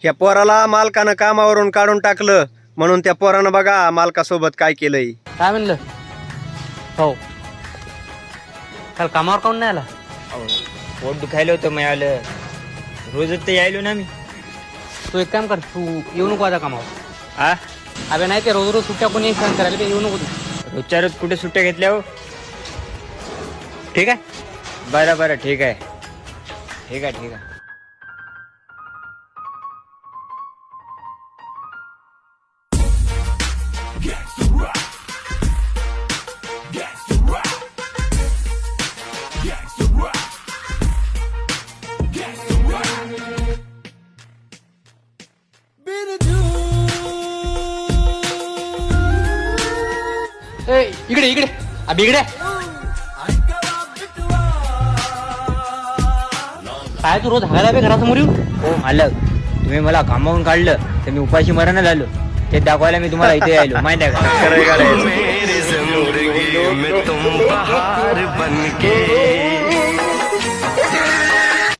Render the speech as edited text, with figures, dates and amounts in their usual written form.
ह्या पोराला मालकानं कामावरून काढून टाकलं म्हणून त्या पोरानं बघा मालकासोबत काय केलंय. काय म्हणलं? हो, काल कामावर काऊन नाही आला? पोट दुखायला होतं मिळालं, रोजच तर यायलो ना मी. तू एक काम कर, तू येऊ नको आता कामावर. आ अबे नाही ते रोज रोज सुट्ट्या कोणी सहन करायला बे, येऊ नको तू. रोजच्या रोज कुठे सुट्ट्या घेतल्या हो? ठीक आहे. बरं बरं ठीक आहे, ठीक आहे ठीक आहे. ए, इकडे इकडे अबे इकडे. काय तू रोज हागायला बे घरासमोर येऊ? हो मालक, तुम्ही मला कामावून काढलं तर मी उपाशी मरण झालो. ते दाखवायला मी तुम्हाला इथे यायलो, माहिती आहे का? खरंय का रे? मेरी जिंदगी में तुम बहार बनके